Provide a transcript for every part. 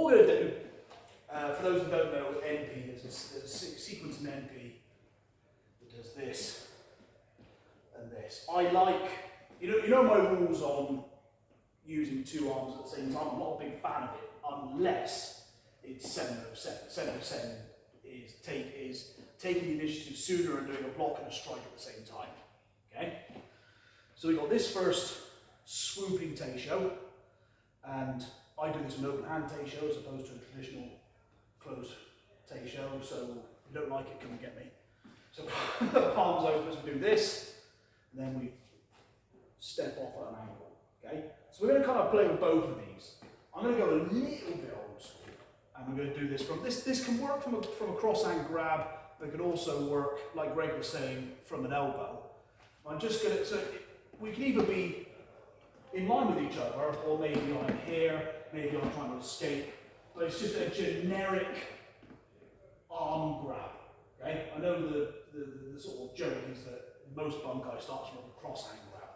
we're going to do, for those who don't know, Enpi is a sequence in Enpi that does this and this. I like, you know my rules on using two arms at the same time. I'm not a big fan of it unless it's 7-0-7. 7-0-7 is taking the initiative sooner and doing a block and a strike at the same time. Okay? So we got this first swooping Teisho, and I do this with open hand Teisho as opposed to a traditional closed Teisho, so if you don't like it, come and get me. So palms open as we do this, and then we step off at an angle. Okay? So we're going to kind of play with both of these. I'm going to go a little bit old school, and we're going to do this from this can work from a cross hand grab, but it can also work, like Greg was saying, from an elbow. I'm just going to, so we can either be in line with each other, or maybe I'm here, maybe I'm trying to escape, but it's just a generic arm grab. Okay? I know the sort of joke is that most Bunkai starts from a cross hand grab.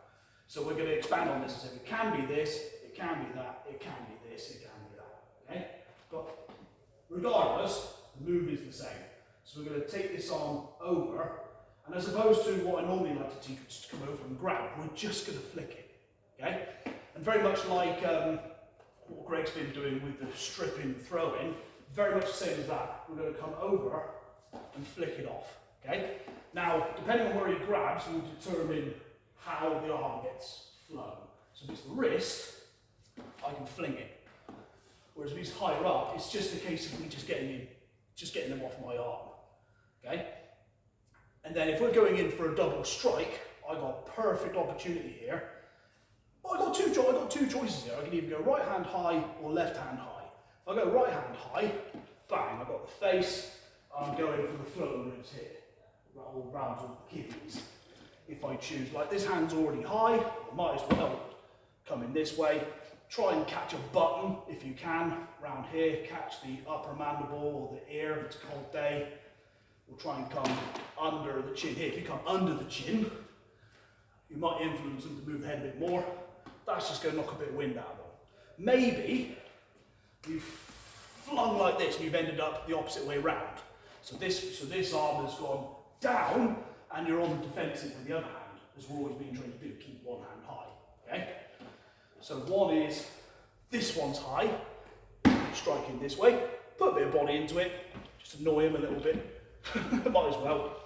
So we're going to expand on this and say it can be this, it can be that, it can be this, it can be that. Okay? But regardless, the move is the same. So we're going to take this arm over, and as opposed to what I normally like to teach, which is to come over and grab, we're just going to flick it. Okay? And very much like what Greg's been doing with the stripping throw-in, very much the same as that. We're going to come over and flick it off. Okay? Now, depending on where he grabs, we'll determine how the arm gets flung. So if it's the wrist, I can fling it. Whereas if he's higher up, it's just a case of me just getting them off my arm. Okay? And then if we're going in for a double strike, I got a perfect opportunity here. Well, I got two choices here. I can either go right hand high or left hand high. If I go right hand high, bang, I've got the face, I'm going for the floating ribs here. All round all the kidneys. If I choose, like this hand's already high, I might as well come in this way. Try and catch a button if you can, round here, catch the upper mandible or the ear if it's a cold day. We'll try and come under the chin here. If you come under the chin, you might influence them to move the head a bit more. That's just going to knock a bit of wind out of them. Maybe you've flung like this and you've ended up the opposite way round. So this arm has gone down and you're on the defensive with the other hand, as we're always being trained to do, keep one hand high. Okay? So one is, this one's high, striking this way, put a bit of body into it, just annoy him a little bit, might as well.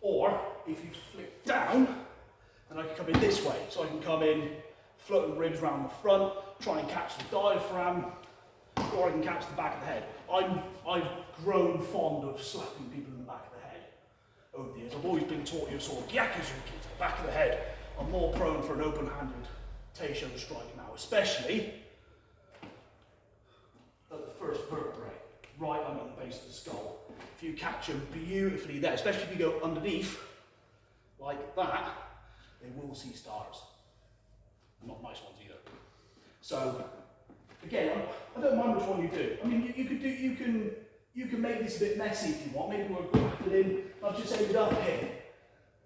Or, if you flick down, then I can come in this way. So I can come in, floating ribs around the front, try and catch the diaphragm, or I can catch the back of the head. I've grown fond of slapping people in the back of the head over the years. I've always been taught your sort of gyakuzuki to the back of the head. I'm more prone for an open-handed Teisho strike now, especially at the first vertebrae, right under the base of the skull. If you catch them beautifully there, especially if you go underneath, like that, they will see stars. Not nice ones either. So, again, I don't mind which one you do. I mean, you can make this a bit messy if you want. Maybe we're grappling, I've just ended up here.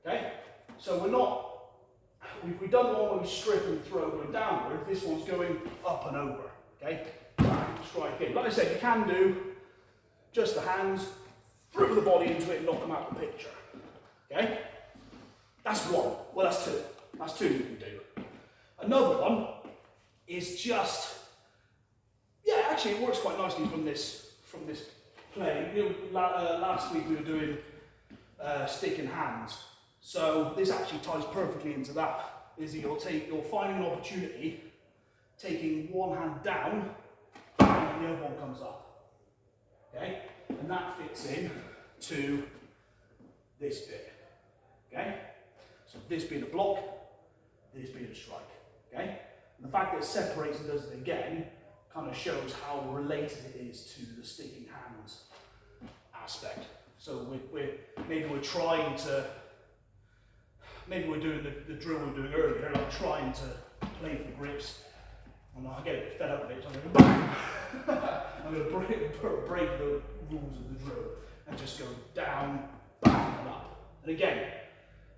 Okay? So we've done the one where we strip and throw going downward. This one's going up and over. Okay? Strike in. Like I said, you can do just the hands, throw the body into it and knock them out of the picture. Okay? That's one. Well, that's two. That's two you can do. Another one is just, yeah, actually it works quite nicely from this play. Last week we were doing stick in hands. So this actually ties perfectly into that. Is that you're finding an opportunity, taking one hand down, and the other one comes up. Okay? And that fits in to this bit. Okay? So this being a block, this being a strike. Okay? And the fact that it separates and does it again kind of shows how related it is to the sticking hands aspect. So maybe we're trying to, maybe we're doing the drill we were doing earlier, like trying to play for grips. And I get a bit fed up with it, so I'm going to bang! I'm going to break the rules of the drill and just go down, bang, and up. And again,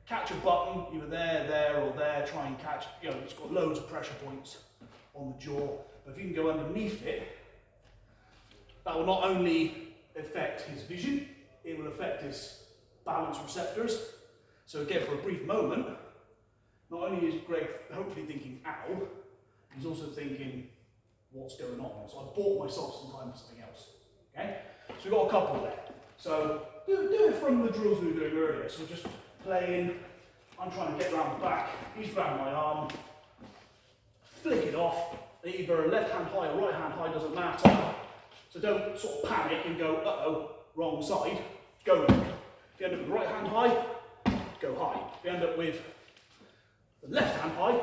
catch a button, either there, or there, try and catch, it's got loads of pressure points on the jaw. But if you can go underneath it, that will not only affect his vision, it will affect his balance receptors. So again, for a brief moment, not only is Greg hopefully thinking, ow, he's also thinking, what's going on? So I bought myself some time for something else. Okay? So we've got a couple there. So do it from the drills we were doing earlier. So just playing, I'm trying to get round the back, he's grabbing my arm, flick it off, either left hand high or right hand high, doesn't matter. So don't sort of panic and go, uh-oh, wrong side, go low. If you end up with right hand high, go high. If you end up with the left hand high,